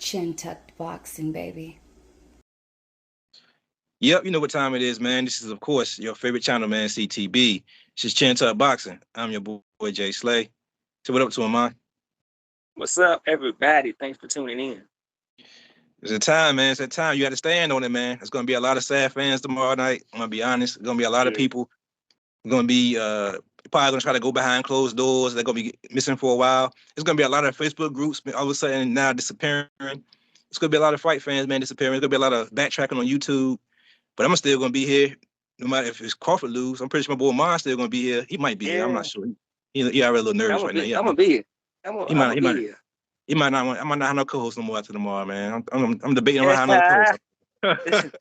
Chin tucked boxing, baby. Yep, you know what time it is, man. This is, of course, your favorite channel, man, CTB. This is Chin Tuck Boxing. I'm your boy, Jay Slay. So what up to him, man? What's up, everybody? Thanks for tuning in. It's a time, man. It's a time. You got to stand on it, man. There's going to be a lot of sad fans tomorrow night. I'm going to be honest. There's going to be a lot of Yeah. people going to be probably going to try to go behind closed doors. They're going to be missing for a while. There's going to be a lot of Facebook groups all of a sudden now disappearing. It's going to be a lot of fight fans, man, disappearing. There's going to be a lot of backtracking on YouTube. But I'm still going to be here no matter if it's Crawford lose. I'm pretty sure my boy Mon's still going to be here. He might be here. I'm not sure. He already a little nervous right now. I'm gonna be here. He might here. He might not want. I might not have no co-host no more after tomorrow, man. I'm debating on how no co-host.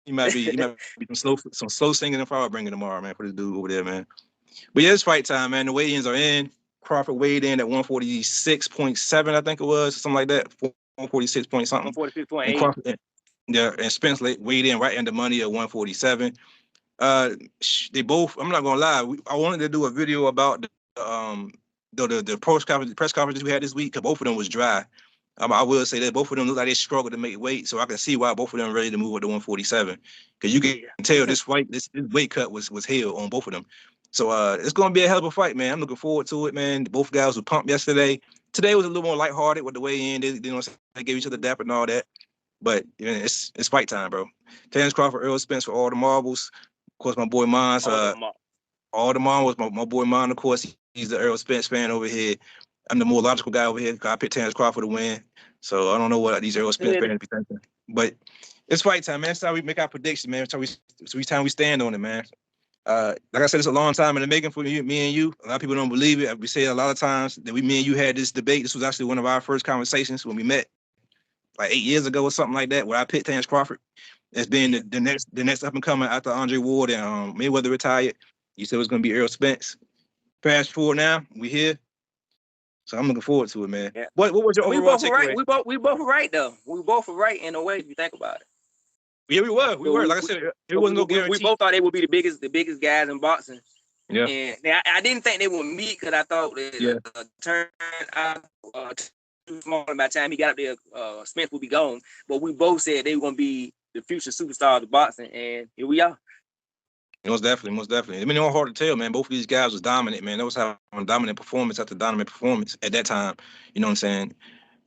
He might be some slow singing and fire bringing tomorrow, man, for this dude over there, man. But yeah, it's fight time, man. The weigh-ins are in. Crawford weighed in at 146.7, I think it was, something like that. 146 point something. 146.8. And Spence weighed in right under money at 147. They both. I'm not gonna lie. I wanted to do a video about the press conferences we had this week because both of them was dry. I will say that both of them look like they struggled to make weight, so I can see why both of them ready to move up to 147 because you can tell this weight cut was hell on both of them. So it's gonna be a hell of a fight, man. I'm looking forward to it, man. Both guys were pumped yesterday. Today was a little more lighthearted with the weigh in. They gave each other dap and all that, but it's fight time, bro. Terrence Crawford, Earl Spence for all the marbles. Of course, my boy Mons. All the marbles. My boy Mon, of course, he's the Earl Spence fan over here. I'm the more logical guy over here. I picked Terrence Crawford to win. So I don't know what these Earl Spence fans be thinking. But it's fight time, man. That's how we make our predictions, man. It's time we stand on it, man. Like I said, it's a long time in the making for me and you. A lot of people don't believe it. We say a lot of times that me and you had this debate. This was actually one of our first conversations when we met like 8 years ago or something like that, where I picked Terrence Crawford as being the next up and coming after Andre Ward and Mayweather retired. You said it was going to be Earl Spence. Fast forward now, we here. So I'm looking forward to it, man. Yeah. What was your overall takeaway? We both were right though. We both were right in a way if you think about it. Yeah, we were. Like I said, it wasn't no guarantee. We both thought they would be the biggest guys in boxing. Yeah. And I didn't think they would meet because I thought that turned out too small. By the time he got up there, Spence would be gone. But we both said they were going to be the future superstars of boxing, and here we are. Most definitely. I mean, it was hard to tell, man. Both of these guys was dominant, man. They was having dominant performance after dominant performance at that time. You know what I'm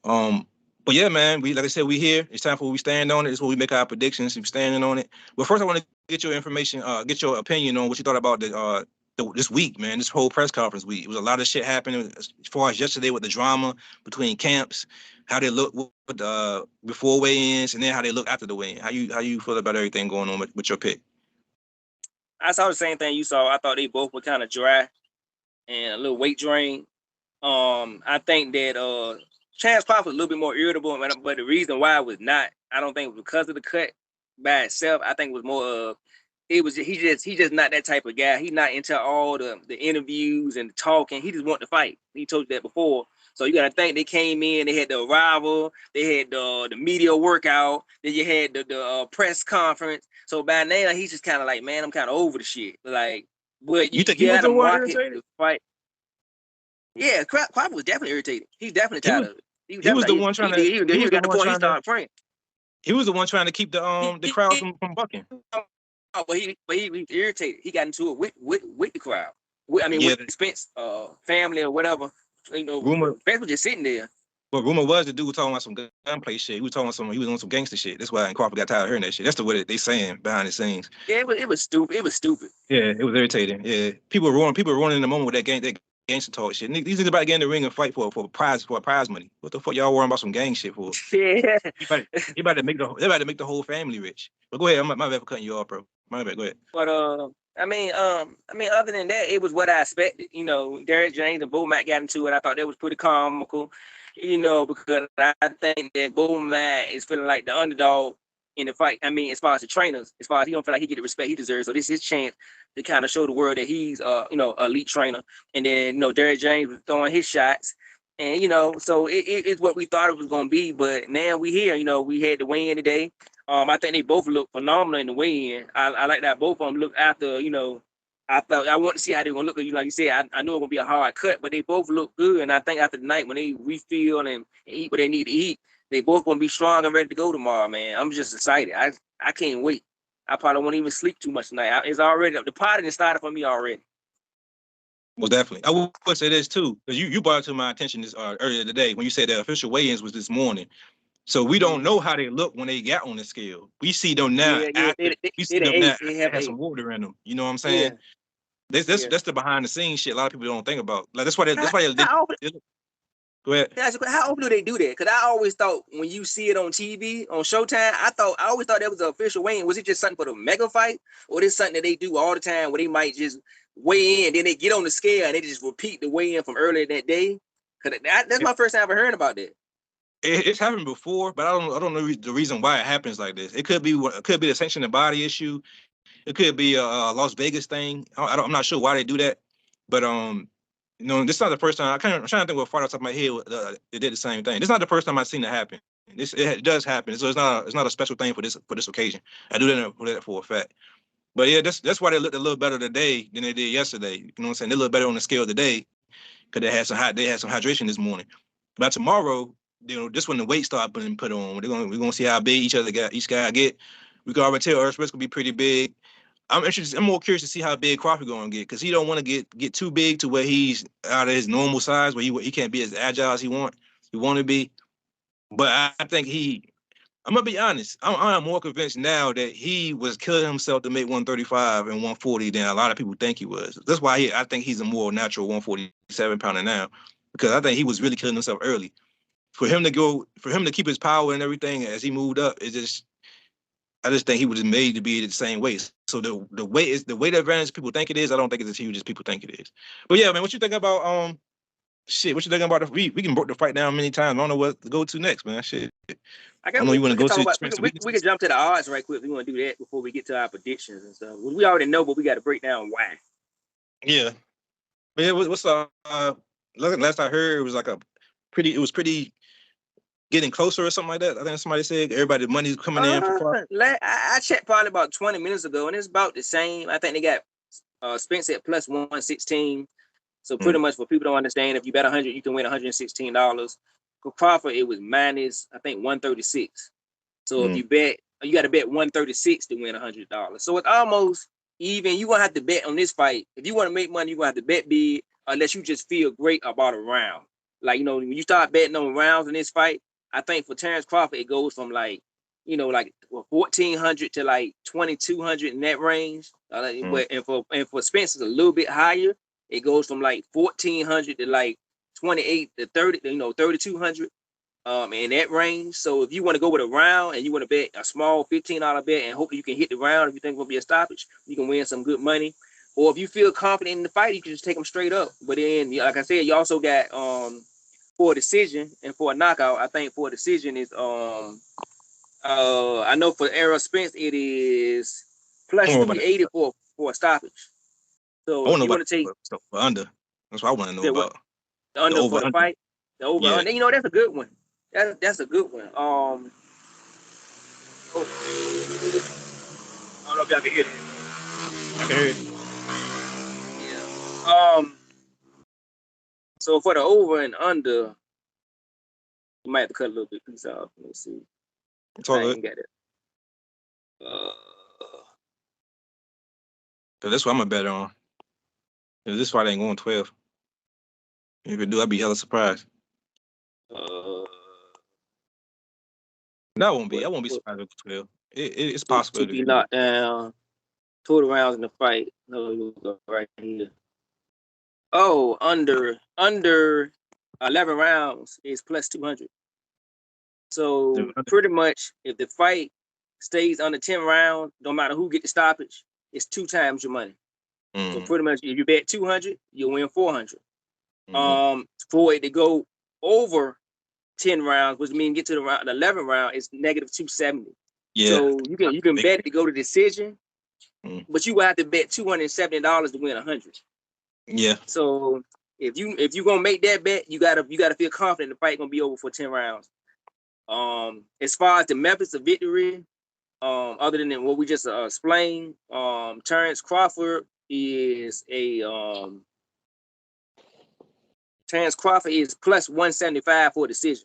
saying? But yeah, man, like I said, we here. It's time for we stand on it. It's where we make our predictions. We're standing on it. But first, I want to get your information, get your opinion on what you thought about this week, man. This whole press conference week. It was a lot of shit happening as far as yesterday with the drama between camps, how they look with before weigh-ins, and then how they look after the weigh-in. How you feel about everything going on with your pick? I saw the same thing you saw. I thought they both were kind of dry and a little weight drain. I think that Terrence Crawford was a little bit more irritable, but the reason why was not, I don't think it was because of the cut by itself. I think it was more he's just not that type of guy. He's not into all the interviews and the talking. He just want to fight. He told you that before. So you got to think they came in, they had the arrival, they had the media workout, then you had the press conference. So by now he's just kind of like, man, I'm kind of over the shit. Like, but you think he was the one irritated? Fight. Yeah, Crawford was definitely irritated. He's definitely tired of it. He was the one trying to. He got the point. He started praying. He was the one trying to keep the crowd from bucking. But he irritated. He got into it with the crowd. With Spence family or whatever. You know, Spence was just sitting there. But rumor was the dude was talking about some gunplay shit. He was on some gangster shit. That's why Crawford got tired of hearing that shit. That's the way they saying behind the scenes. Yeah, it was stupid. Yeah, it was irritating. Yeah, people were running in the moment with that gangster talk shit. These niggas about to get in the ring and fight for prize money. What the fuck y'all worrying about some gang shit for? Yeah, they about to make the whole family rich. But go ahead, my bad for cutting you off, bro. My bad, go ahead. But other than that, it was what I expected. You know, Derrick James and Bo Mack got into it. I thought that was pretty comical. You know, because I think that Bo Mack is feeling like the underdog in the fight. I mean, as far as the trainers, as far as he don't feel like he get the respect he deserves. So this is his chance to kind of show the world that he's elite trainer. And then, Derrick James was throwing his shots. And, so it's what we thought it was going to be. But now we here, we had the weigh-in today. I think they both look phenomenal in the weigh-in. I like that both of them look after, I want to see how they're gonna look. You like you said, I know it's gonna be a hard cut, but they both look good. And I think after the night when they refill and eat what they need to eat, they both gonna be strong and ready to go tomorrow, man. I'm just excited. I can't wait. I probably won't even sleep too much tonight. It's already the potting started for me already. Well, definitely. I would say this too, because you brought it to my attention this earlier today when you said the official weigh-ins was this morning. So we don't know how they look when they got on the scale. We see them now Yeah. after we see They the them now eight. They after have they had eight. some water in them. You know what I'm Yeah. saying? That's the behind the scenes shit a lot of people don't think about. Like How, they how often? go ahead. How often do they do that? Because I always thought when you see it on TV on Showtime, I always thought that was an official weigh-in. Was it just something for the mega fight, or this something that they do all the time where they might just weigh in, then they get on the scale and they just repeat the weigh-in from earlier that day? Because that's my first time ever hearing about that. It's happened before, but I don't know the reason why it happens like this. It could be the sanctioned body issue. It could be a Las Vegas thing. I'm not sure why they do that, but this is not the first time. I'm trying to think what fight off the top of my head they did the same thing. This is not the first time I've seen it happen. It does happen, so it's not a special thing for this occasion. I do that for a fact. But yeah, that's why they looked a little better today than they did yesterday. You know what I'm saying? They look better on the scale today because they had some hydration this morning. But tomorrow, this when the weight start being put on, we're gonna see how big each guy get. We can already tell Spence gonna be pretty big. I'm interested. I'm more curious to see how big Crawford gonna get because he don't want to get too big to where he's out of his normal size, where he can't be as agile as he want to be. But I think I'm gonna be honest. I'm more convinced now that he was killing himself to make 135 and 140 than a lot of people think he was. That's why I think he's a more natural 147 pounder now, because I think he was really killing himself early. For him to keep his power and everything as he moved up, I just think he was made to be the same weight. So the weight advantage people think it is. I don't think it's as huge as people think it is. But yeah, man, what you think about shit? What you think about we can break the fight down many times. I don't know what to go to next, man. Shit. I I know you want to can go talk to about Spencer. we can jump to the odds right quick. We want to do that before we get to our predictions and stuff. We already know, but we got to break down why. Yeah. But yeah, what's last I heard it was pretty getting closer or something like that. I think somebody said everybody money's coming in for Crawford. I checked probably about 20 minutes ago, and it's about the same. I think they got Spence at plus 116. So pretty much for people don't understand, if you bet 100, you can win $116. For Crawford, it was minus, I think, 136. So if you bet, you got to bet 136 to win $100. So it's almost even. You're gonna have to bet on this fight. If you want to make money, you're gonna have to bet big, unless you just feel great about a round. Like, when you start betting on rounds in this fight, I think for Terrence Crawford, it goes from like 1,400 to like 2,200 in that range. And for Spence, it's a little bit higher. It goes from like 1,400 to like 28 to 30, 3,200. In that range. So if you want to go with a round and you want to bet a small $15 bet and hopefully you can hit the round, if you think it will be a stoppage, you can win some good money. Or if you feel confident in the fight, you can just take them straight up. But then, like I said, you also got for a decision and for a knockout. I think for a decision is I know for Errol Spence it is plus 380 for a stoppage. So if you want to take under, that's what I want to know about. The under for the fight, the over under. That's a good one. That's a good one. I don't know if y'all can hear it. I can hear it. Yeah. So for the over and under, you might have to cut a little bit piece off. Let me see. It's all good. Get it. So that's what I'm gonna bet on. If this fight ain't going 12, if it do, I'd be hella surprised. I won't be surprised with 12. It's possible to be knocked down. Total rounds in the fight. No, right here. Oh, under 11 rounds is plus 200. So pretty much, if the fight stays under 10 rounds, no matter who get the stoppage, it's 2 times your money. So pretty much, if you bet 200, you'll win 400. For it to go over 10 rounds, which means get to the 11 round, is negative 270. Yeah. So you can bet it to go to decision, but you will have to bet $270 to win 100. Yeah. So if you gonna make that bet, you gotta feel confident the fight gonna be over for 10 rounds. As far as the methods of victory, other than what we just explained, Terrence Crawford is a Terrence Crawford is plus 175 for a decision.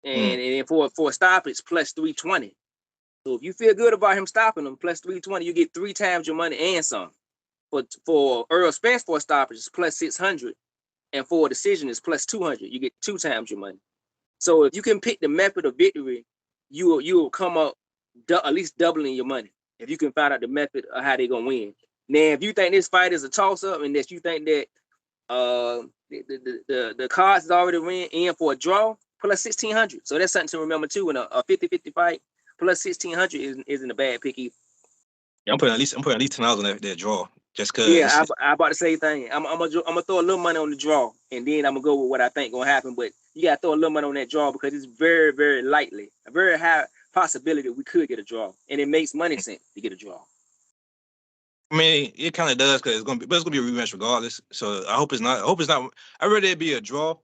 And then for a stop, it's plus 320. So if you feel good about him stopping him, plus 320, you get 3 times your money and some. For Earl Spence for a stoppage, it's plus 600. And for a decision, it's plus 200. You get 2 times your money. So if you can pick the method of victory, you will come up at least doubling your money. If you can find out the method of how they're going to win. Now, if you think this fight is a toss-up and that you think that the cards is already in for a draw, plus 1,600. So that's something to remember too. In a 50-50 fight, plus 1,600 isn't a bad pick either. Yeah, I'm putting at least $10 on that draw just because. Yeah, I about the same thing. I'm gonna throw a little money on the draw, and then I'm gonna go with what I think gonna happen. But you gotta throw a little money on that draw because it's very, very likely, a very high possibility we could get a draw, and it makes money sense to get a draw. I mean, it kind of does because it's gonna be a rematch regardless. So I hope it's not. I'd rather it be a draw.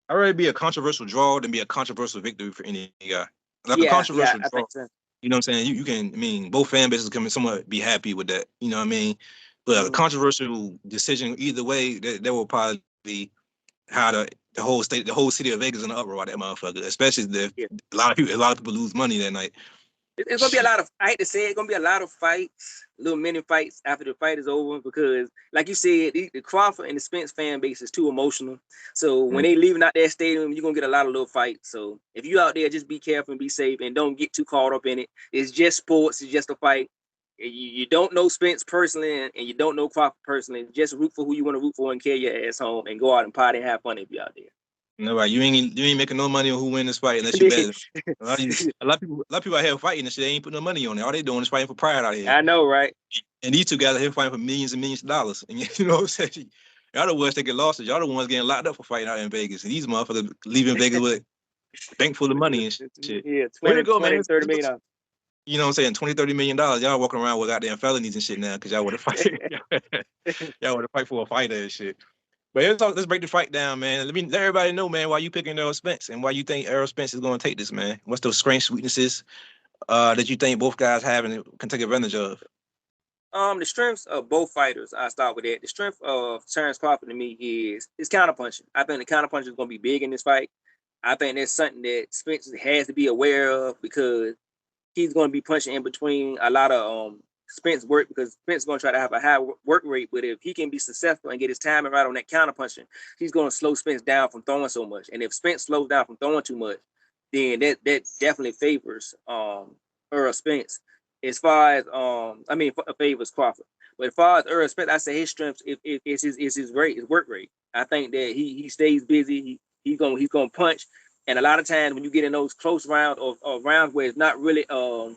I'd rather it be a controversial draw than be a controversial victory for any guy. Like a controversial draw. Think so. You know what I'm saying? You can. I mean, both fan bases can somewhat be happy with that. You know what I mean? But a controversial decision either way, that will probably be how the whole city of Vegas in the uproar about that motherfucker. Especially if a lot of people lose money that night. It's gonna be a lot of. I hate to say it's gonna be a lot of fights, little mini fights after the fight is over because, like you said, the Crawford and the Spence fan base is too emotional. So when they leaving out that stadium, you're gonna get a lot of little fights. So if you out there, just be careful and be safe and don't get too caught up in it. It's just sports. It's just a fight. You don't know Spence personally and you don't know Crawford personally. Just root for who you want to root for and carry your ass home and go out and party and have fun if you're out there. No, right. You ain't making no money on who win this fight unless you bet. A lot of people out here fighting and shit. They ain't putting no money on it. All they doing is fighting for pride out here. I know, right? And these two guys are here fighting for millions and millions of dollars. And you know what I'm saying? Y'all the ones that get lost. Y'all the ones getting locked up for fighting out in Vegas. And these motherfuckers leaving Vegas with a bank full of money and shit. Yeah, 20, go, 20 man. $30 million. You know what I'm saying? $20-30 million. Y'all walking around with goddamn felonies and shit now because y'all want to fight. Y'all want to fight for a fighter and shit. But let's break the fight down, man. Let everybody know, man, why you picking Errol Spence and why you think Errol Spence is going to take this, man. What's those strengths, weaknesses that you think both guys have and can take advantage of? The strengths of both fighters, I start with that. The strength of Terrence Crawford to me is counterpunching. I think the counterpunching is going to be big in this fight. I think that's something that Spence has to be aware of because he's going to be punching in between a lot of Spence work because Spence is going to try to have a high work rate. But if he can be successful and get his timing right on that counterpunching, he's going to slow Spence down from throwing so much. And if Spence slows down from throwing too much, then that definitely favors Earl Spence. As far as favors Crawford. But as far as Earl Spence, I say his strength is his work rate. I think that he stays busy. He's gonna punch. And a lot of times when you get in those close rounds or rounds where it's not really a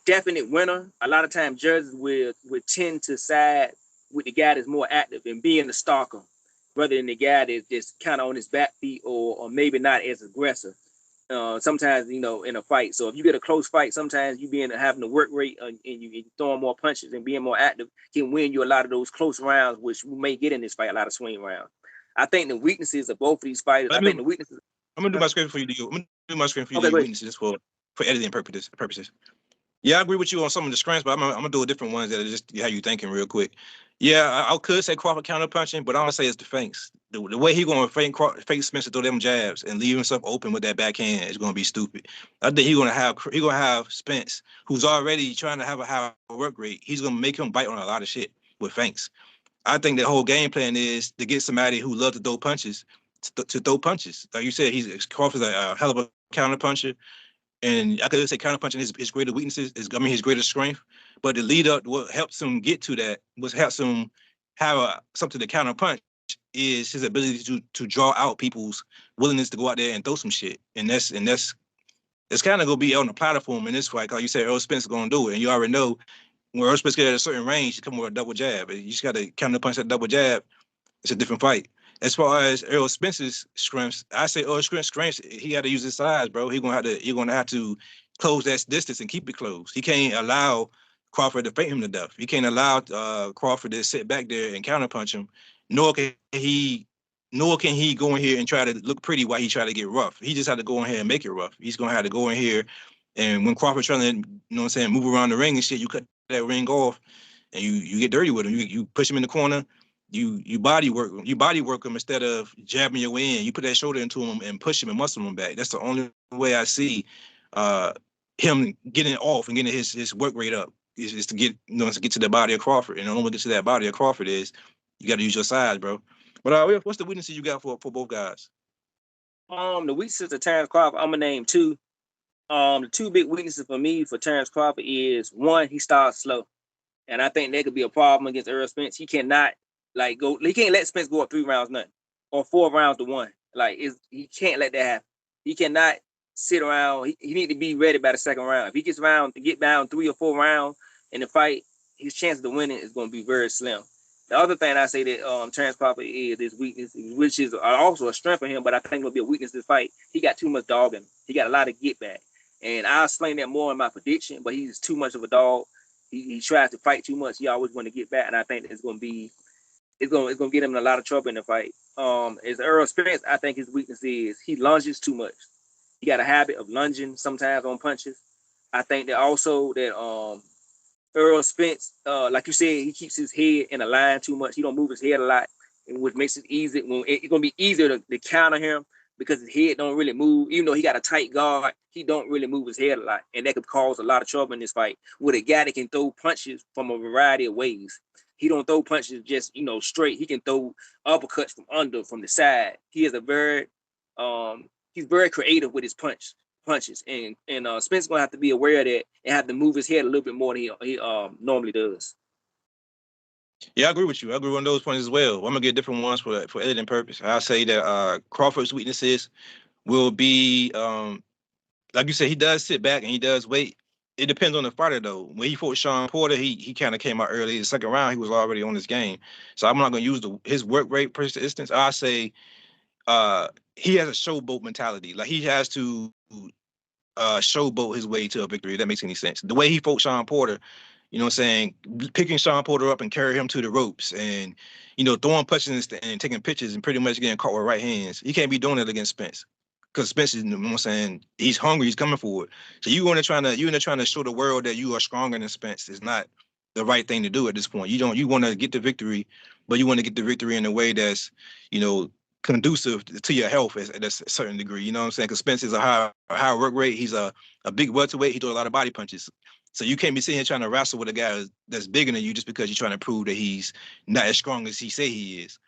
definite winner, a lot of times judges will tend to side with the guy that's more active and being the stalker rather than the guy that's just kind of on his back feet or maybe not as aggressive. Sometimes, in a fight. So if you get a close fight, sometimes you having the work rate and you throwing more punches and being more active can win you a lot of those close rounds, which we may get in this fight, a lot of swing rounds. I think the weaknesses of both of these fighters. I'm gonna do my screen for you. I'm gonna do my screen for you. Weaknesses for editing purposes. Yeah, I agree with you on some of the strengths, but I'm gonna do different ones that are just how you thinking real quick. Yeah, I could say Crawford counter punching, but I'm gonna say it's the feints. The way he gonna fake Spence to throw them jabs and leave himself open with that backhand is gonna be stupid. I think he's gonna have Spence, who's already trying to have a high work rate. He's gonna make him bite on a lot of shit with feints. I think the whole game plan is to get somebody who loves to throw punches to throw punches. Like you said, Crawford's a hell of a counter puncher. And I could say counterpunching his greatest weaknesses his greatest strength. But the lead up, what helps him get to that, what helps him have something to counterpunch is his ability to draw out people's willingness to go out there and throw some shit. And that's it's kind of gonna be on the platform in this fight. Like you said, Earl Spence is gonna do it, and you already know when Earl Spence get at a certain range, he come with a double jab. You just got to counterpunch that double jab. It's a different fight. As far as Errol Spence's strengths, I say Errol Spence's strengths, he got to use his size, bro. You're gonna have to close that distance and keep it closed. He can't allow Crawford to feint him to death. He can't allow Crawford to sit back there and counterpunch him. Nor can he go in here and try to look pretty while he try to get rough. He just had to go in here and make it rough. He's gonna have to go in here, and when Crawford's trying to, move around the ring and shit, you cut that ring off. and you get dirty with him. You push him in the corner. You body work him instead of jabbing your way in. You put that shoulder into him and push him and muscle him back. That's the only way I see him getting off and getting his work rate up. Is to get to get to the body of Crawford. And the only way to get to that body of Crawford is you got to use your size, bro. But what's the weaknesses you got for both guys? The weaknesses of Terrence Crawford, I'm gonna name two. The two big weaknesses for me for Terrence Crawford is one, he starts slow, and I think that could be a problem against Earl Spence. He cannot he can't let Spence go up 3 rounds nothing or 4 rounds to 1. He can't let that happen. He cannot sit around. He need to be ready by the second round. If he gets around to get down 3 or 4 rounds in the fight, his chances of winning is going to be very slim. The other thing I say that Terrence Crawford is his weakness, which is also a strength for him, but I think it'll be a weakness this fight. He got too much dog in him. He got a lot of get back. And I'll explain that more in my prediction, but he's too much of a dog. He tries to fight too much. He always want to get back, and I think that it's gonna get him in a lot of trouble in the fight. As Earl Spence, I think his weakness is he lunges too much. He got a habit of lunging sometimes on punches. I think that also that Earl Spence, like you said, he keeps his head in a line too much. He don't move his head a lot, which makes it easy. It's gonna be easier to counter him because his head don't really move. Even though he got a tight guard, he don't really move his head a lot, and that could cause a lot of trouble in this fight. With a guy that can throw punches from a variety of ways, he don't throw punches just straight. He can throw uppercuts from under, from the side. He is he's very creative with his punches, and Spence gonna have to be aware of that and have to move his head a little bit more than he normally does. Yeah, I agree with you. I agree on those points as well. I'm gonna get different ones for editing purpose. I'll say that Crawford's weaknesses will be like you said, he does sit back and he does wait. It depends on the fighter though. When he fought Sean Porter, he kind of came out early. The second round, he was already on his game. So I'm not gonna use his work rate per instance. I say he has a showboat mentality. Like he has to showboat his way to a victory. If that makes any sense. The way he fought Sean Porter, you know what I'm saying, picking Sean Porter up and carry him to the ropes and, throwing punches and taking pitches and pretty much getting caught with right hands. He can't be doing it against Spence. Because Spence is, you know what I'm saying, he's hungry, he's coming for it. So you want to trying to show the world that you are stronger than Spence is not the right thing to do at this point. You want to get the victory, but you want to get the victory in a way that's, conducive to your health at a certain degree. You know what I'm saying? Because Spence is a high work rate. He's a big welterweight. He throws a lot of body punches. So you can't be sitting here trying to wrestle with a guy that's bigger than you just because you're trying to prove that he's not as strong as he say he is.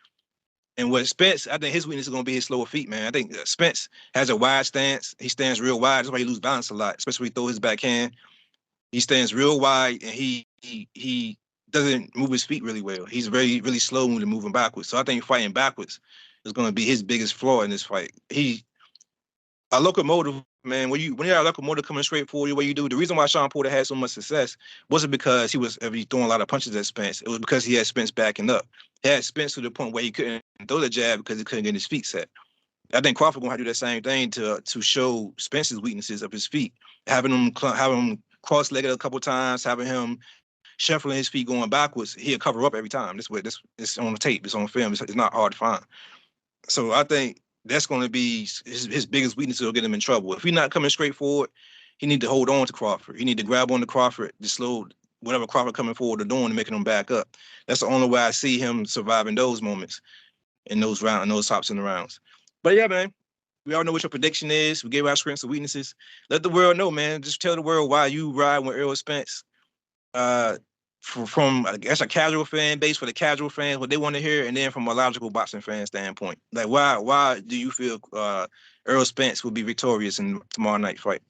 And with Spence, I think his weakness is going to be his slower feet, man. I think Spence has a wide stance. He stands real wide. That's why he loses balance a lot, especially when he throw his backhand. He stands real wide, and he doesn't move his feet really well. He's very, really slow when moving backwards. So I think fighting backwards is going to be his biggest flaw in this fight. A locomotive, man. When you have a locomotive coming straight for you, what you do? The reason why Sean Porter had so much success wasn't because he was throwing a lot of punches at Spence. It was because he had Spence backing up. He had Spence to the point where he couldn't throw the jab because he couldn't get his feet set. I think Crawford gonna have to do that same thing to show Spence's weaknesses of his feet, having him cross-legged a couple times, having him shuffling his feet going backwards. He'll cover up every time. This it's on the tape. It's on film. It's not hard to find. So I think that's going to be his biggest weakness. Will get him in trouble. If he's not coming straight forward, he need to hold on to Crawford. He need to grab on to Crawford to slow whatever Crawford coming forward or doing and making him back up. That's the only way I see him surviving those moments in those tops in the rounds. But yeah, man, we all know what your prediction is. We gave our strengths and weaknesses. Let the world know, man. Just tell the world why you ride with Earl Spence. From I guess a casual fan base for the casual fans, what they want to hear, and then from a logical boxing fan standpoint, like why do you feel Earl Spence will be victorious in tomorrow night fight?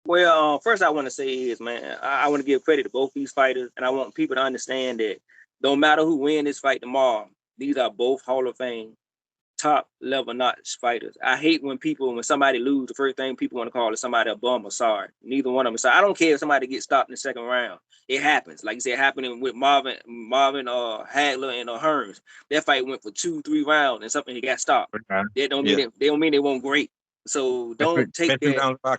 Well, first I want to say is, man, I want to give credit to both these fighters, and I want people to understand that no matter who wins this fight tomorrow, these are both Hall of Fame top level notch fighters. I hate when somebody lose, the first thing people want to call is somebody a bum or sorry. Neither one of them. So I don't care if somebody gets stopped in the second round. It happens. Like you said, happening with Marvin Hagler and Hearns. That fight went for 2-3 rounds and something he got stopped. That don't mean they won't great. So don't take that.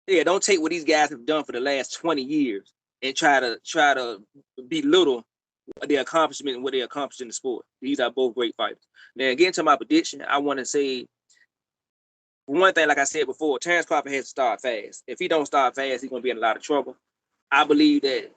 Yeah, don't take what these guys have done for the last 20 years and try to belittle their accomplishment and what they accomplished in the sport. These are both great fighters. Now, getting to my prediction, I want to say, one thing, like I said before, Terrence Crawford has to start fast. If he don't start fast, he's going to be in a lot of trouble. I believe that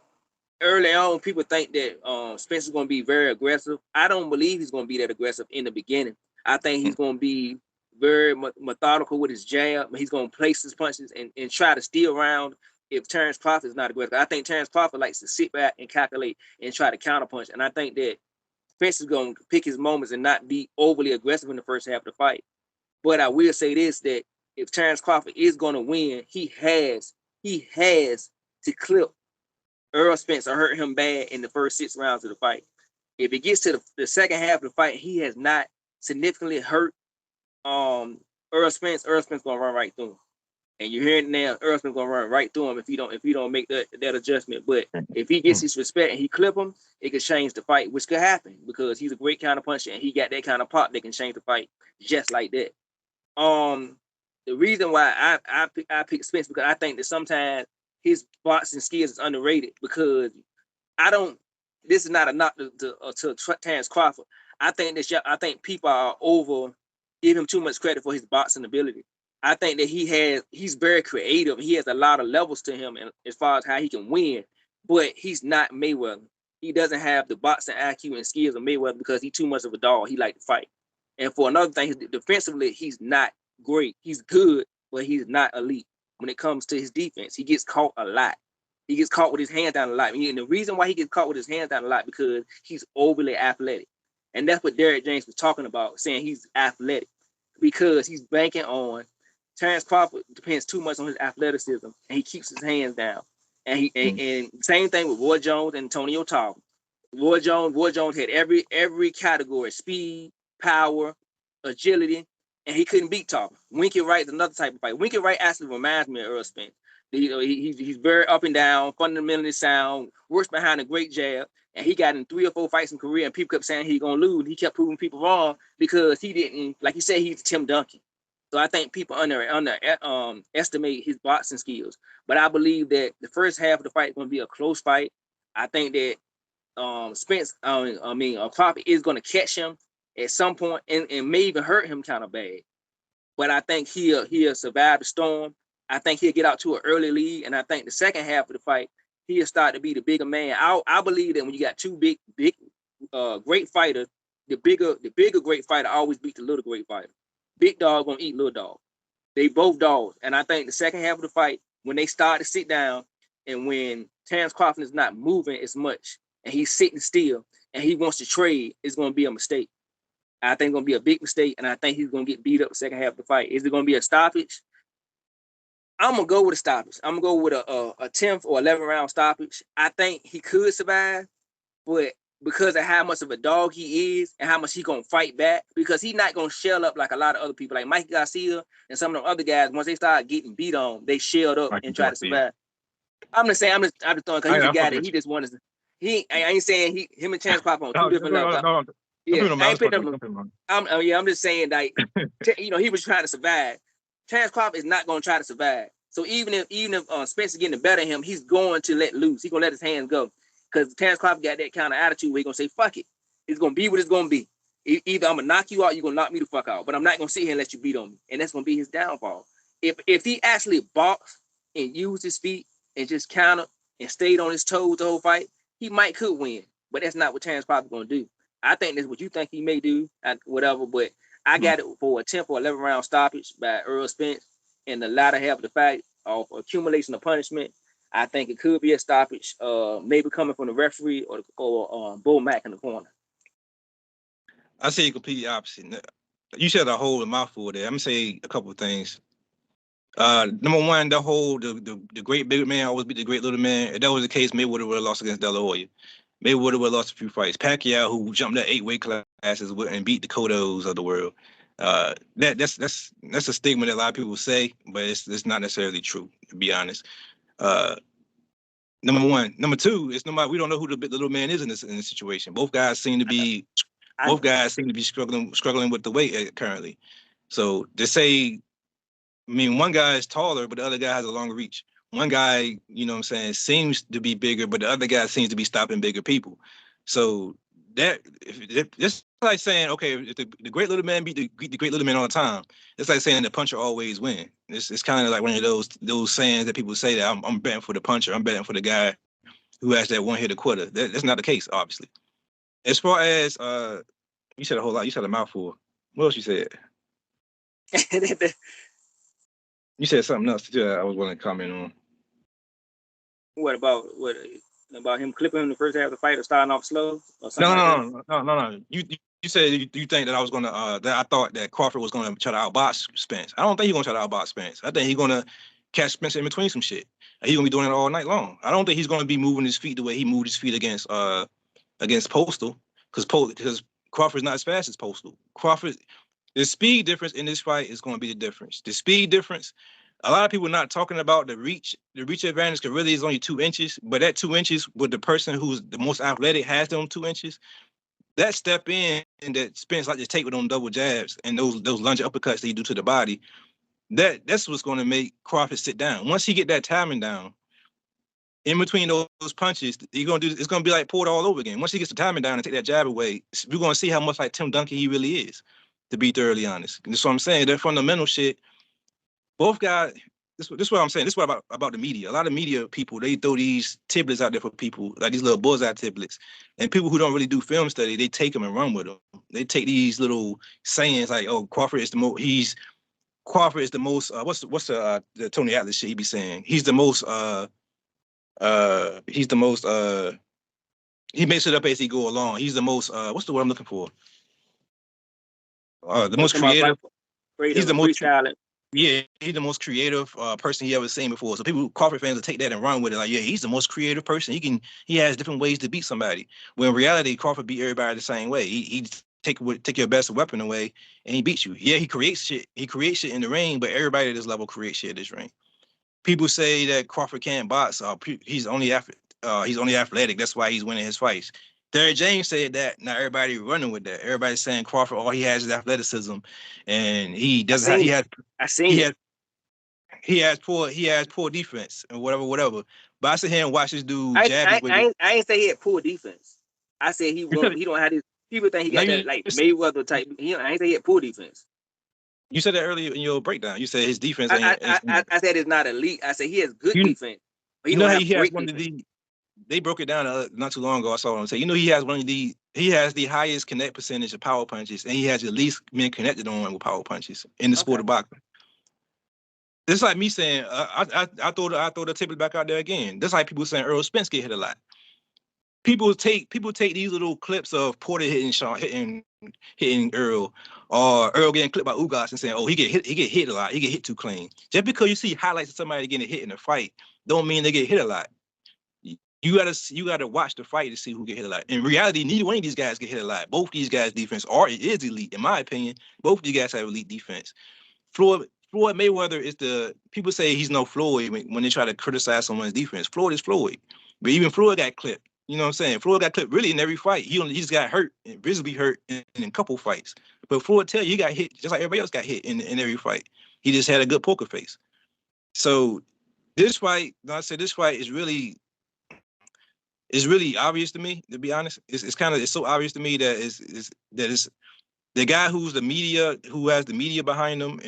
early on, people think that Spence is going to be very aggressive. I don't believe he's going to be that aggressive in the beginning. I think he's going to be very methodical with his jab. He's going to place his punches and try to steal around if Terrence Crawford is not aggressive. I think Terrence Crawford likes to sit back and calculate and try to counterpunch. And I think that Spence is going to pick his moments and not be overly aggressive in the first half of the fight. But I will say this, that if Terrence Crawford is going to win, he has to clip Earl Spence or hurt him bad in the first 6 rounds of the fight. If it gets to the second half of the fight, he has not significantly hurt Earl Spence. Earl Spence gonna run right through him. And you're hearing it now, Earl Spence gonna run right through him if you don't make that adjustment. But if he gets his respect and he clip him, it could change the fight, which could happen because he's a great counterpuncher and he got that kind of pop that can change the fight just like that. The reason why I pick Spence because I think that sometimes his boxing skills is underrated because this is not a knock to Terrence Crawford. I think people are give him too much credit for his boxing ability. I think that he's very creative. He has a lot of levels to him as far as how he can win, but he's not Mayweather. He doesn't have the boxing IQ and skills of Mayweather because he's too much of a dog. He like to fight. And for another thing, defensively, he's not great. He's good, but he's not elite. When it comes to his defense, he gets caught a lot. He gets caught with his hands down a lot. And the reason why he gets caught with his hands down a lot because he's overly athletic. And that's what Derek James was talking about, saying he's athletic because he's banking on Terrence Crawford depends too much on his athleticism and he keeps his hands down. And and same thing with Roy Jones and Antonio Tarver. Roy Jones had every category: speed, power, agility, and he couldn't beat Tarver. Winky Wright is another type of fight. Winky Wright actually reminds me of Earl Spence. He's very up and down, fundamentally sound, works behind a great jab. And he got in 3 or 4 fights in Korea, and people kept saying he's gonna lose. He kept proving people wrong because he didn't, like he said, he's Tim Duncan. So I think people estimate his boxing skills. But I believe that the first half of the fight is going to be a close fight. I think that Crawford is going to catch him at some point and may even hurt him kind of bad. But I think he'll survive the storm. I think he'll get out to an early lead, and I think the second half of the fight he'll start to be the bigger man. I believe that when you got 2 big great fighters, the bigger great fighter always beats the little great fighter. Big dog gonna eat little dog. They both dogs. And I think the second half of the fight, when they start to sit down and when Terrence Crawford is not moving as much and he's sitting still and he wants to trade, it's gonna be a mistake. I think it's gonna be a big mistake, and I think he's gonna get beat up the second half of the fight. Is it gonna be a stoppage? I'm gonna go with a stoppage. I'm gonna go with a 10th or 11th round stoppage. I think he could survive, but because of how much of a dog he is and how much he gonna fight back, because he's not gonna shell up like a lot of other people, like Mike Garcia and some of them other guys. Once they start getting beat on, they shelled up and try to survive. I'm just saying, I'm just throwing because he's a guy that he just wanted to. I ain't saying him and Chance Pop on 2 different levels. I'm just saying, like, he was trying to survive. Chance Crawford is not going to try to survive. So even if Spence is getting the better of him, he's going to let loose. He's going to let his hands go. Because Terrence Crawford got that kind of attitude where he's going to say, fuck it. It's going to be what it's going to be. Either I'm going to knock you out, you're going to knock me the fuck out. But I'm not going to sit here and let you beat on me. And that's going to be his downfall. If he actually boxed and used his feet and just countered and stayed on his toes the whole fight, he could win. But that's not what Terrence Crawford is going to do. I think that's what you think he may do, whatever. But I got it for a 10th or 11th round stoppage by Earl Spence in the latter half of the fight of accumulation of punishment. I think it could be a stoppage, maybe coming from the referee or Bull Mack in the corner. I say completely opposite. You said a whole mouthful there. I'm gonna say a couple of things. Number one, the great big man always beat the great little man. If that was the case, Mayweather would have lost against De La Hoya. Mayweather would have lost a few fights. Pacquiao, who jumped that 8 weight classes and beat the Cottos of the world. That's a stigma that a lot of people say, but it's not necessarily true, to be honest. Number one. Number two, it's we don't know who the little man is in this situation. Both guys seem to be struggling with the weight currently. So to say, one guy is taller, but the other guy has a longer reach. One guy, seems to be bigger, but the other guy seems to be stopping bigger people. So that it's like saying, okay, if the great little man beat the great little man all the time, it's like saying the puncher always win. It's kind of like one of those sayings that people say that I'm betting for the puncher, I'm betting for the guy who has that one-hitter quitter. That's not the case, obviously. As far as you said a whole lot. You said a mouthful. What else you said? You said something else too. I was going to comment on. What about him clipping him the first half of the fight or starting off slow or something No. You said you think that I was gonna that I thought that Crawford was gonna try to outbox Spence. I don't think he's gonna try to outbox Spence. I think he's gonna catch Spence in between some shit. He's gonna be doing it all night long. I don't think he's gonna be moving his feet the way he moved his feet against Postal, because Crawford's not as fast as Postal. Crawford, the speed difference in this fight is going to be the difference. The speed difference. A lot of people are not talking about the reach. The reach advantage because really is only 2 inches, but that 2 inches with the person who's the most athletic has them 2 inches. That step in and that Spence like to take with them double jabs and those lunge uppercuts that he do to the body. That's what's going to make Crawford sit down. Once he get that timing down, in between those punches, it's gonna be like Porter all over again. Once he gets the timing down and take that jab away, we're gonna see how much like Tim Duncan he really is. To be thoroughly honest, that's what I'm saying. That fundamental shit. Both guys. This is what I'm saying. This is what about the media. A lot of media people, they throw these tidbits out there for people, like these little bullseye tidbits, and people who don't really do film study, they take them and run with them. They take these little sayings like, "Oh, Crawford is the most." Crawford is the most. What's the Tony Atlas shit he be saying? He's the most. He makes it up as he go along. He's the most what's the word I'm looking for? The most creative. He's the most freestyling. Yeah, he's the most creative person he ever seen before. So people, Crawford fans will take that and run with it. Like, yeah, he's the most creative person. He has different ways to beat somebody. When in reality, Crawford beat everybody the same way. He take your best weapon away and he beats you. Yeah, he creates shit. He creates shit in the ring, but everybody at this level creates shit at this ring. People say that Crawford can't box. He's only athletic. That's why he's winning his fights. Derrick James said that. Now everybody running with that. Everybody's saying Crawford, all he has is athleticism, and he doesn't. He has poor defense and whatever. But I sit here and watch this dude jab. I ain't say he had poor defense. I said he don't have this. People think he got that like Mayweather type. I ain't say he had poor defense. You said that earlier in your breakdown. You said his defense. I said it's not elite. I said he has good defense. But he has one of the. They broke it down not too long ago. I saw him say, he has he has the highest connect percentage of power punches, and he has the least men connected on with power punches in the sport of boxing. It's like me saying, I throw the table back out there again. That's like people saying Earl Spence get hit a lot. People take these little clips of Porter hitting Earl, or Earl getting clipped by Ugas and saying, oh, he get hit a lot. He get hit too clean. Just because you see highlights of somebody getting hit in a fight, don't mean they get hit a lot. You gotta watch the fight to see who get hit a lot. In reality, neither one of these guys get hit a lot. Both these guys' defense is elite, in my opinion. Both of these guys have elite defense. Floyd Mayweather is people say he's no Floyd when they try to criticize someone's defense. Floyd is Floyd. But even Floyd got clipped. You know what I'm saying? Floyd got clipped really in every fight. He just got hurt, visibly hurt in a couple fights. But Floyd tell you he got hit just like everybody else got hit in every fight. He just had a good poker face. So this fight, this fight is really obvious to me, to be honest. It's so obvious to me that it's the guy who has the media behind him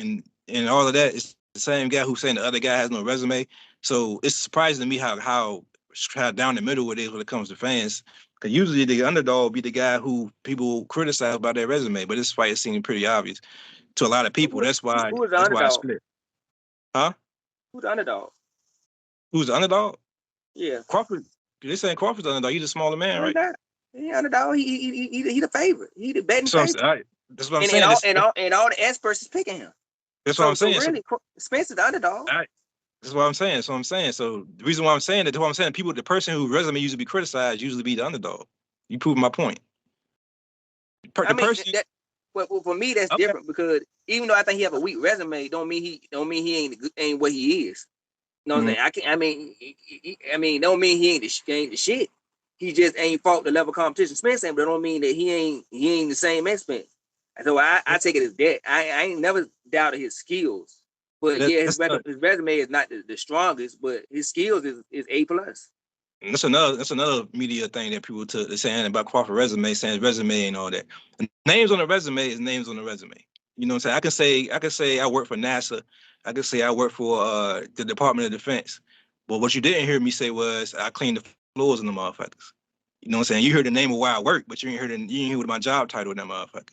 and all of that is the same guy who's saying the other guy has no resume. So it's surprising to me how down the middle it is when it comes to fans. Because usually the underdog be the guy who people criticize about their resume, but this fight is seeming pretty obvious to a lot of people. That's why I split. Huh? Who's the underdog? Who's the underdog? Yeah, Crawford. They're saying Crawford's the underdog. He's a smaller man, right? He's the underdog. He the favorite. He the betting favorite. That's what I'm saying. And all the experts is picking him. That's what I'm saying. So really, Spence is the underdog. That's what I'm saying. That's what I'm saying. So the reason why I'm saying that, the person whose resume usually be criticized usually be the underdog. You prove my point. Well, for me that's different because even though I think he have a weak resume, don't mean he ain't what he is. You know what I'm saying? I mean, don't mean he ain't the shit. He just ain't fought the level of competition Spence ain't, but it don't mean that he ain't the same as Spence. So I take it as that. I ain't never doubted his skills. But his resume is not the strongest, but his skills is A+. And that's another media thing that people they're saying about Crawford resume, saying his resume and all that. And names on the resume is names on the resume. You know what I'm saying? I can say I work for NASA. I can say I work for the Department of Defense. But what you didn't hear me say was I cleaned the floors in the motherfuckers. You know what I'm saying? You heard the name of where I work, but you ain't heard my job title in that motherfucker.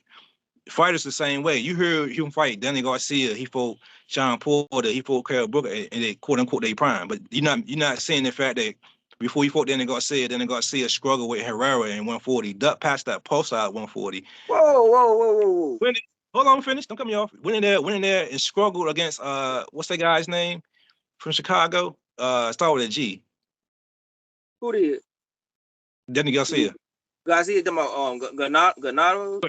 Fighters the same way. You heard him fight Danny Garcia, he fought Sean Porter, he fought Carol Brooker, and they quote unquote they prime. But you're not seeing the fact that before you fought Danny Garcia struggled with Herrera in 140, duck past that post out 140. Whoa. Hold on, finish. Don't cut me off. Went in there and struggled against what's that guy's name from Chicago? Start with a G. Who did? Danny Garcia. Garcia, them Ganado.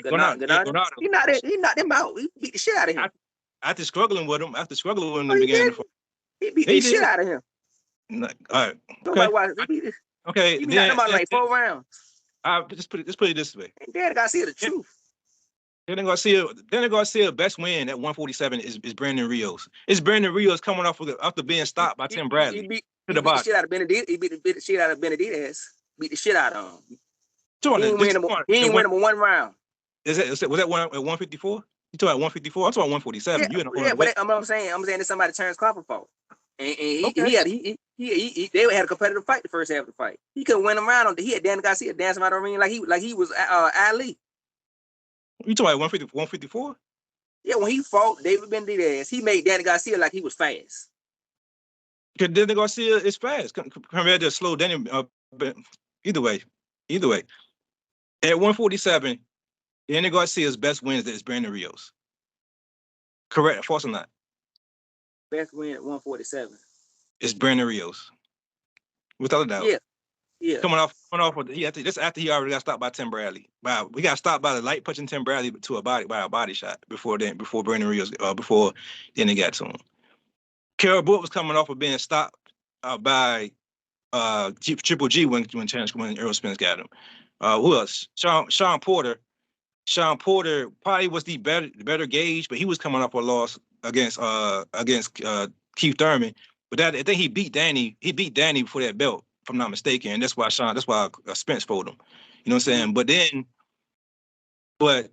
He knocked him out. He beat the shit out of him. After struggling with him in the He beginning did. of the fight. He beat the shit out of him. All right. Nobody watched. Okay. He knocked him out in like 4 rounds. Just put it this way. And Danny Garcia the truth. Danny Garcia best win at 147 is Brandon Rios. It's Brandon Rios coming off after being stopped by Tim Bradley. He beat the shit out of Benavidez. He beat the shit out of Benavidez. Beat the shit out of him. He ain't win him 1 round. Was that one at 154? You talking about 154? I'm talking about 147. But I'm saying that somebody turns Crawford fault. And they had a competitive fight the first half of the fight. He couldn't win him round. He had Danny Garcia dancing around the ring like he was Ali. You talking about 154? Yeah, when he fought David Benavidez, he made Danny Garcia like he was fast. Because Danny Garcia is fast compared to slow Danny. Either way. At 147, Danny Garcia's best wins is Brandon Rios. Correct? False or not? Best win at 147. It's Brandon Rios. Without a doubt. Yeah. Coming off with this after he already got stopped by Tim Bradley. Wow, we got stopped by the light punching Tim Bradley to a body shot before Brandon Rios before Danny got to him. Carol Brooks was coming off of being stopped by Triple G when Earl Spence got him. Who else? Sean Porter. Sean Porter probably was the better gauge, but he was coming off a loss against Keith Thurman. But I think he beat Danny for that belt, if I'm not mistaken. And that's why Spence fought him. You know what I'm saying? But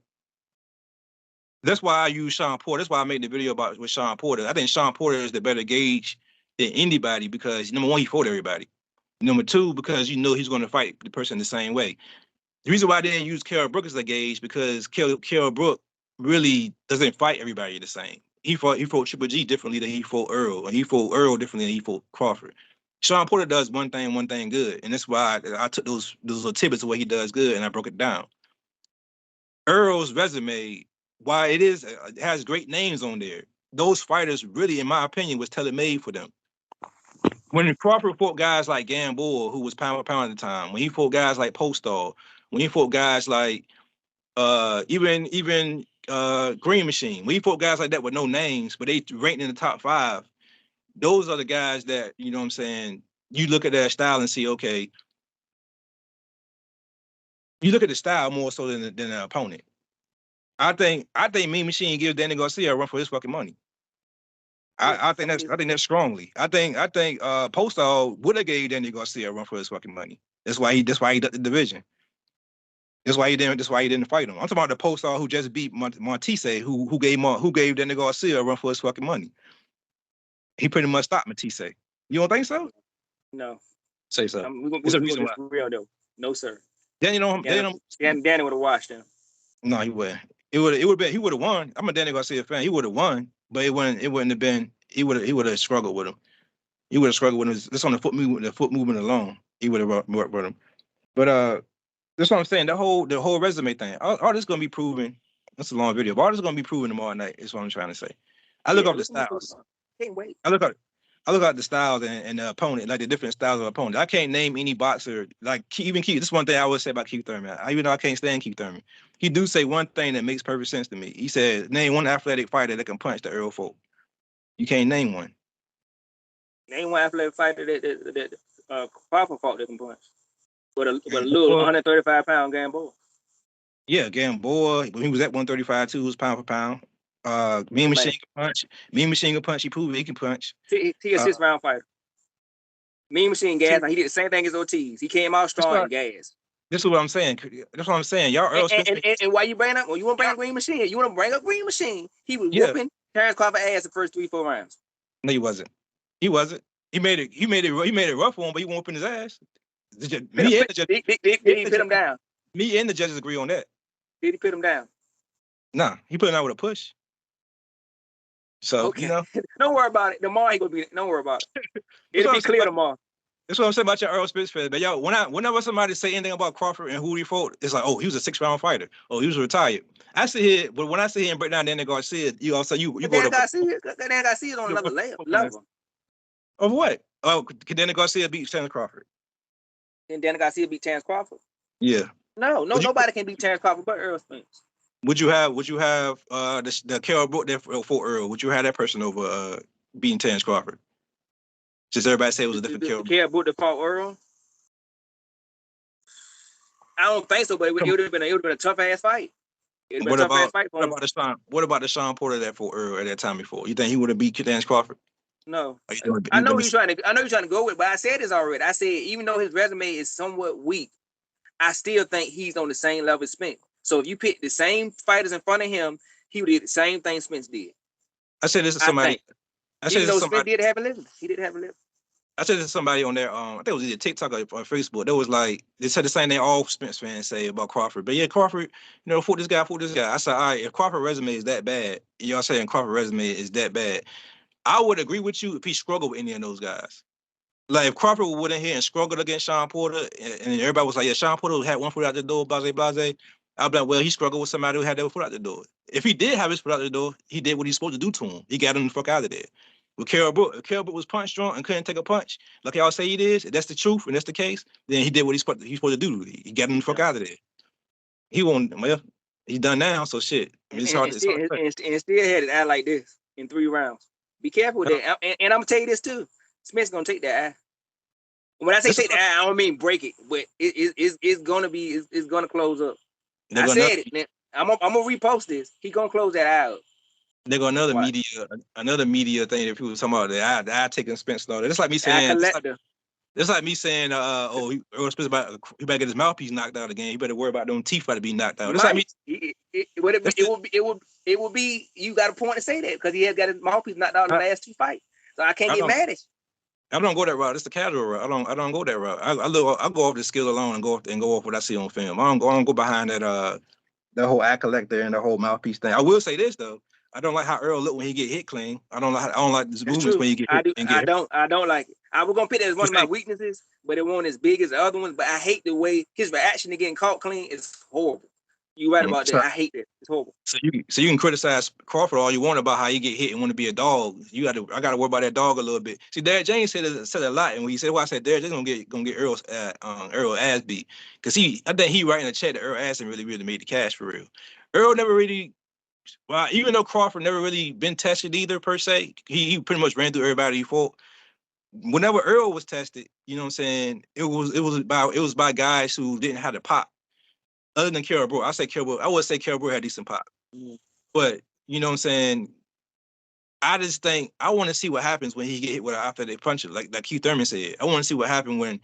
that's why I use Sean Porter. That's why I made the video with Sean Porter. I think Sean Porter is the better gauge than anybody because number one, he fought everybody. Number two, because he's going to fight the person the same way. The reason why I didn't use Carol Brooks as a gauge because Carol Brooks really doesn't fight everybody the same. He fought Triple G differently than he fought Earl, and he fought Earl differently than he fought Crawford. Sean Porter does one thing good, and that's why I took those little tidbits of what he does good, and I broke it down. Earl's resume, while it has great names on there, those fighters really, in my opinion, was tailor-made for them. When Crawford fought guys like Gamboa, who was pound for pound at the time, when he fought guys like Postall, when he fought guys like even Green Machine, when he fought guys like that with no names, but they ranked in the top 5, those are the guys that, you know what I'm saying, you look at their style and see, okay, you look at the style more so than the opponent. I think Mean Machine gives Danny Garcia a run for his fucking money. I think that's strongly. I think Postall would have gave Danny Garcia a run for his fucking money. That's why he ducked the division. That's why he didn't fight him. I'm talking about the Postall who just beat Montese, who gave Danny Garcia a run for his fucking money. He pretty much stopped Montese. You don't think so? No. Say so. There's a reason why. Real though. No sir. Danny would have watched him. No, he wouldn't. He would have won. I'm a Danny Garcia fan. He would have won, but it wouldn't have been. He would have struggled with him. He would have struggled with him just on the foot movement alone. He would have worked with him. But that's what I'm saying. The whole resume thing. All this gonna be proven. That's a long video, but all this gonna be proven tomorrow night. Is what I'm trying to say. I look up the styles. Can't wait. I look at the styles and the opponent, like the different styles of opponent. I can't name any boxer like even Keith. This is one thing I always say about Keith Thurman. Even though I can't stand Keith Thurman, he do say one thing that makes perfect sense to me. He said, "Name one athletic fighter that can punch the Earl folk." You can't name one. Name one athletic fighter that Crawford fought that can punch. With a little 135-pound Gamboa. Yeah, Gamboa. When he was at 135 too, was pound for pound. Mean Machine can punch. Mean Machine can punch. He proved he can punch. He a 6-round fighter. Mean Machine gas. He did the same thing as Ortiz. He came out strong and gas. This is what I'm saying. That's what I'm saying. Y'all Earl and why you bring up? Well, you want to bring up Green Machine? You want to bring up Green Machine? He was whooping Terrence Crawford ass the first 3-4 rounds. No, he wasn't. He wasn't. He made it rough for him, but he whooping his ass. Me and the judge, Did he put him down? me and the judges agree on that. Did he put him down? Nah, he put him out with a push. So Okay. you know, Don't worry about it. Tomorrow he gonna be. Don't worry about it. It'll be what I'm saying clear about- tomorrow. that's what I'm saying about your Earl Spence fan. But yo, whenever somebody say anything about Crawford and who he fought, it's like, oh, he was a 6-round fighter. Oh, he was retired. I sit here, but when I sit here and break down Danny Garcia, you also you But go Dan to Garcia on another level. of what? Oh, could Danny Garcia beat Terence Crawford? And Dan Garcia beat Terence Crawford. Yeah. No, Would you- nobody can beat Terence Crawford but Earl Spence. Would you have the Carol Brook there for Earl? Would you have that person over beating Terence Crawford? Just everybody say it was a different Carol. Carol Brook to fought Earl. I don't think so, but it would have been a tough ass fight. It would have been a tough ass fight for him. What about the Sean Porter that fought Earl at that time before? You think he would have beat Terence Crawford? No, Or you doing- I you know doing you're trying to. I know you're trying to go with, but I said this already. I said even though his resume is somewhat weak, I still think he's on the same level as Spence. So if you pick the same fighters in front of him, he would do the same thing Spence did. I said this to somebody. I said Even this though to Spence somebody. did have a living, he didn't have a living. I said this to somebody on there. I think it was either TikTok or Facebook. That was like they said the same thing all Spence fans say about Crawford. But yeah, Crawford, fought this guy. I said, all right, if Crawford resume is that bad, y'all saying Crawford resume is that bad, I would agree with you if he struggled with any of those guys. Like if Crawford went in here and struggled against Sean Porter, and everybody was like, yeah, Sean Porter had one foot out the door, blase. I'd be like, well, he struggled with somebody who had their foot out the door. If he did have his foot out the door, he did what he's supposed to do to him. He got him the fuck out of there. With Carol Brook, if Carol Brook was punch drunk and couldn't take a punch, like y'all say he did, if that's the truth and that's the case, then he did what he's supposed to do. He got him the fuck out of there. He won't. Well, he's done now, so shit. It's hard to say. And still had it out like this in 3 rounds. Be careful with that. And I'm gonna tell you this too. Smith's gonna take that eye. When I say take the eye, I don't mean break it, but it's gonna close up. I said it, man. I'm gonna repost this. He gonna close that eye up. They got another media thing that people talking about the eye taking Spence started. It's like me saying, it's like me saying, Earl Spence he better get his mouthpiece knocked out again. He better worry about them teeth about to be knocked out. It's like me. It would be. You got a point to say that because he has got his mouthpiece knocked out in the last 2 fights. So I can't get mad at you. I don't go that route. It's the casual route. I don't go that route. I go off the skill alone and go off what I see on film. I don't go behind that whole eye collector and the whole mouthpiece thing. I will say this though. I don't like how Earl look when he get hit clean. I don't like his movements when he get hit. I don't like it. I was gonna put that as one of my weaknesses, but it wasn't as big as the other ones. But I hate the way his reaction to getting caught clean is horrible. You right about that. I hate that. It's horrible. So you can criticize Crawford all you want about how he get hit and want to be a dog. I gotta worry about that dog a little bit. See, Derrick James said a lot, and when he said what I said, Derrick James gonna get Earl's ass beat because I think he writing a check that Earl ass and really made the cash for real. Earl never really. Well, even though Crawford never really been tested either per se, he pretty much ran through everybody he fought. Whenever Earl was tested, you know what I'm saying, it was by guys who didn't have the pop. Other than Carol Brook, I would say Carol Brook had decent pop. Mm-hmm. But you know what I'm saying, I just think I want to see what happens when he get hit with after they punch it, like Keith Thurman said. I want to see what happened when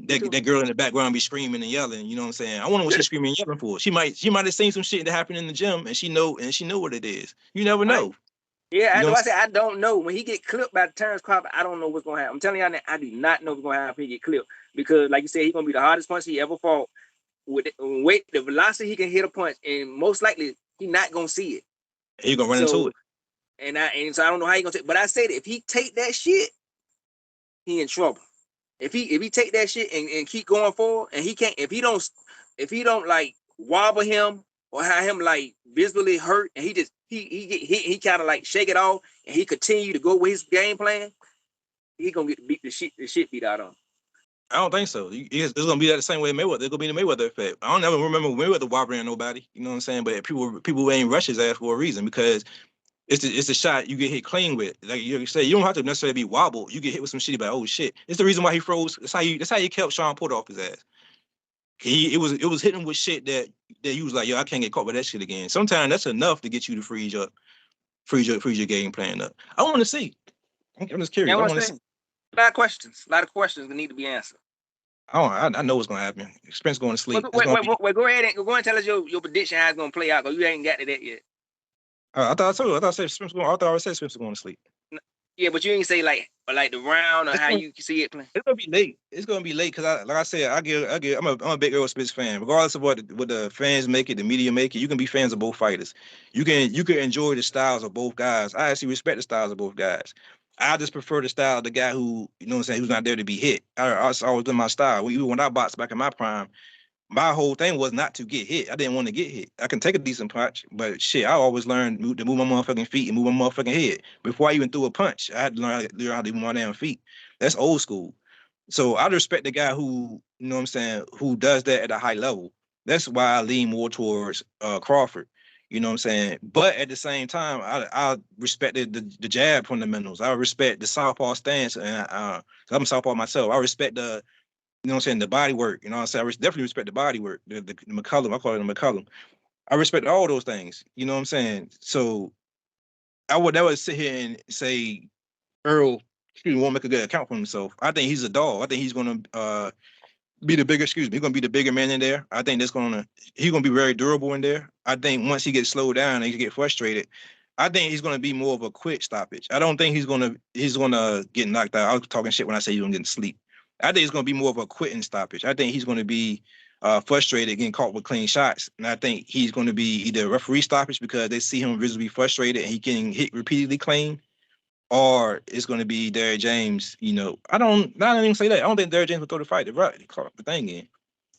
that girl in the background be screaming and yelling, you know what I'm saying? I want to know what she's screaming and yelling for. She might have seen some shit that happened in the gym and she know what it is. You never know. Yeah, I know. I said I don't know. When he get clipped by Terence Crawford, I don't know what's gonna happen. I'm telling y'all that I do not know what's gonna happen if he get clipped. Because like you said, he's gonna be the hardest punch he ever fought. With the velocity he can hit a punch, and most likely he's not gonna see it. He's gonna run into it. And so I don't know how he gonna take. But I said if he take that shit, he in trouble. If he take that shit and keep going forward, and if he don't like wobble him or have him like visibly hurt, and he get hit, he kind of like shake it off, and he continue to go with his game plan, he gonna get the shit beat out of him. I don't think so. It's gonna be that the same way Mayweather. It's gonna be the Mayweather effect. I don't ever remember Mayweather wobbling nobody. You know what I'm saying? But people ain't rush his ass for a reason because it's a shot you get hit clean with. Like you say, you don't have to necessarily be wobbled. You get hit with some shit, like oh shit. It's the reason why he froze. That's how you kept Sean Porter off his ass. It was hitting with shit that you was like, yo, I can't get caught with that shit again. Sometimes that's enough to get you to freeze your game plan up. I want to see. I'm just curious. I want to see. A lot of questions that need to be answered. I know what's gonna happen. Spence going to sleep. Wait, go ahead and tell us your prediction how it's gonna play out, because you ain't got to that yet. I thought I said Spence was going to sleep. Yeah, but you ain't say like the round or It's how gonna, you see it playing. it's gonna be late. It's gonna be late because like I said, I'm a big Earl Spence fan. Regardless of what the fans make it, the media make it, you can be fans of both fighters. You can enjoy the styles of both guys. I actually respect the styles of both guys. I just prefer the style of the guy who, you know what I'm saying, who's not there to be hit. It's always been my style. When I boxed back in my prime, my whole thing was not to get hit. I didn't want to get hit. I can take a decent punch, but shit, I always learned to move my motherfucking feet and move my motherfucking head. Before I even threw a punch, I had to learn how to move my damn feet. That's old school. So I respect the guy who, you know what I'm saying, who does that at a high level. That's why I lean more towards Crawford. You know what I'm saying? But at the same time, I respected the jab fundamentals. I respect the southpaw stance, and I'm a southpaw myself. I respect the, you know what I'm saying, the body work. You know what I'm saying? Definitely respect the body work. The McCullum, I call it the McCullum. I respect all those things. You know what I'm saying? So I would never sit here and say Earl, won't make a good account for himself. I think he's a dog. I think he's gonna be the bigger, he's gonna be the bigger man in there. I think he's gonna be very durable in there. I think once he gets slowed down and he get frustrated, I think he's gonna be more of a quick stoppage. I don't think he's gonna get knocked out. I was talking shit when I say he's gonna get sleep. I think it's gonna be more of a quitting stoppage. I think he's gonna be frustrated, getting caught with clean shots. And I think he's gonna be either a referee stoppage because they see him visibly frustrated and he can hit repeatedly clean, or it's going to be Derrick James. You know, I don't even say that. I don't think Derrick James will throw the fight. The thing in.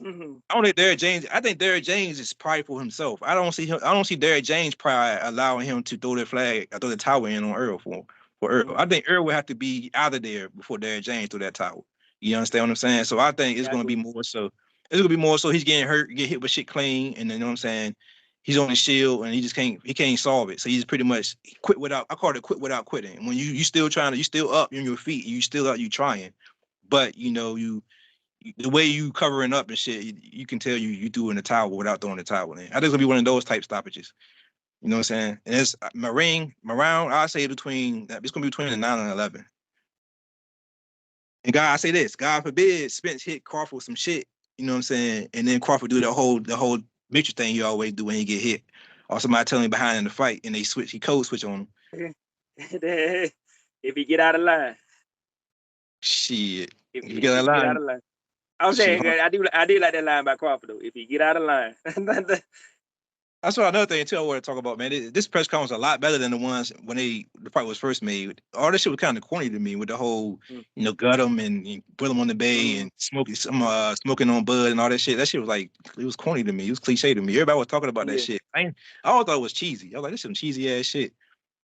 Mm-hmm. I don't think Derrick James. I think Derrick James is prideful himself. I don't see him. I don't see Derrick James probably allowing him to throw the flag, throw the towel in on Earl for Earl. Mm-hmm. I think Earl would have to be out of there before Derrick James threw that towel. You understand what I'm saying? So I think it's Yeah, I going to be do. more so. It's going to be more so he's getting hurt, get hit with shit clean, and then, you know what I'm saying, he's on the shield and he can't solve it. So he's pretty much quit without. I call it quit without quitting. When you still trying to, you still up on your feet, you still out, you trying, but you know the way you covering up and shit, you can tell you threw in the towel without throwing the towel in. I think it's gonna be one of those type stoppages. You know what I'm saying? And it's my round. I say it's gonna be between the 9 and 11. And God, I say this: God forbid Spence hit Crawford with some shit. You know what I'm saying? And then Crawford do the whole Mitchell thing he always do when he get hit, or somebody telling him behind in the fight, and he code switch on him. If he get out of line, Shit, if, if you if get he that get out line, of line. I'm shit. saying I do like that line by Crawford though. If he get out of line, That's what another thing too I want to talk about, man. This press conference was a lot better than the ones when the fight was first made. All this shit was kind of corny to me with the whole, gut him and put him on the bay and smoking on bud and all that shit. That shit was like, it was corny to me. It was cliche to me. Everybody was talking about that yeah. shit. I always thought it was cheesy. I was like, this is some cheesy ass shit.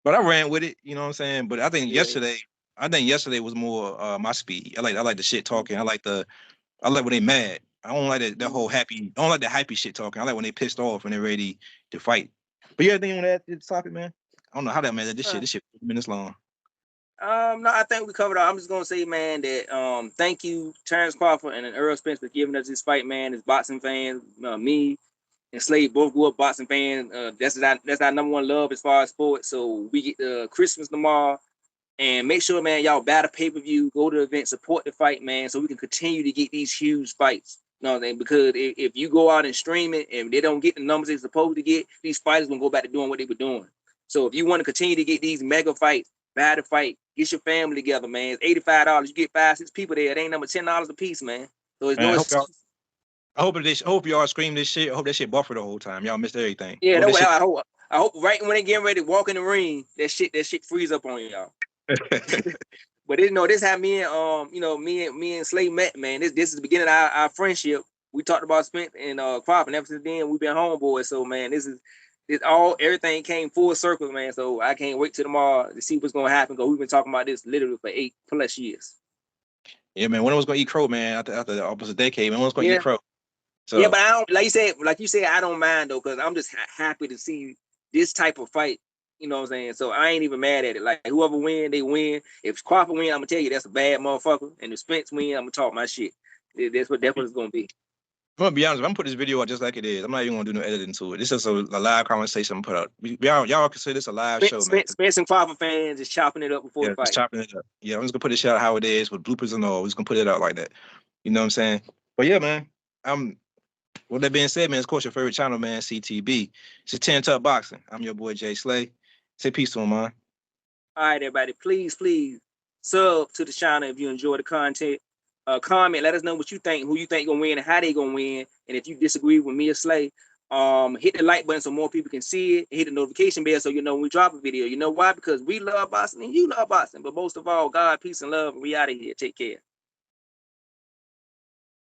But I ran with it, you know what I'm saying? But I think yesterday was more my speed. I like the shit talking. I like when they mad. I don't like that whole happy. I don't like the happy shit talking. I like when they pissed off and they're ready to fight. But yeah, anything on that topic, man? I don't know how that man. This shit minutes long. No, I think we covered all. I'm just gonna say, man, that thank you, Terrence Crawford and Earl Spence for giving us this fight, man. As boxing fans, me and Slade both grew up boxing fans. That's our number one love as far as sports. So we get Christmas tomorrow. And make sure, man, y'all buy the pay-per-view, go to the event, support the fight, man, so we can continue to get these huge fights. You know what I'm saying? Because if you go out and stream it and they don't get the numbers they're supposed to get, these fighters gonna go back to doing what they were doing. So if you want to continue to get these mega fights, buy the fight, get your family together, man. It's $85. You get 5-6 people there. It ain't number $10 a piece, man. So it's Man, no I hope y'all scream this shit. I hope that shit buffer the whole time. Y'all missed everything. yeah, no way. I hope right when they getting ready to walk in the ring, that shit freeze up on y'all. But this how me and me and Slade met, man. This is the beginning of our friendship. We talked about Spence and Crawford, and ever since then we've been homeboys. So man, everything came full circle, man. So I can't wait till tomorrow to see what's gonna happen. Because we've been talking about this literally for 8+ years. Yeah, man. When I was gonna eat crow, man, after the opposite decade, man, when I was gonna Yeah. eat crow. So Yeah, but I don't like you said, I don't mind though, because I'm just happy to see this type of fight. You know what I'm saying? So I ain't even mad at it. Like whoever win, they win. If Crawford win, I'm gonna tell you that's a bad motherfucker. And if Spence win, I'm gonna talk my shit. That's what it's gonna be. I'm gonna be honest. I'm gonna put this video out just like it is. I'm not even gonna do no editing to it. This is a live conversation I'm put out. Y'all consider this a live show, man. Spence and Crawford fans just chopping it up before the fight. Just chopping it up. Yeah, I'm just gonna put this shit out how it is with bloopers and all. We're just gonna put it out like that. You know what I'm saying? But yeah, man. With that being said, man, of course your favorite channel, man, CTB. It's a 10 Tuck Boxing. I'm your boy Jay Slay. Say peace to him, man. All right, everybody, please sub to the channel if you enjoy the content. Comment, let us know what you think, who you think gonna win, and how they gonna win. And if you disagree with me or Slay, hit the like button so more people can see it. And hit the notification bell so you know when we drop a video. You know why? Because we love boxing and you love boxing. But most of all, God, peace, and love. And we out of here. Take care.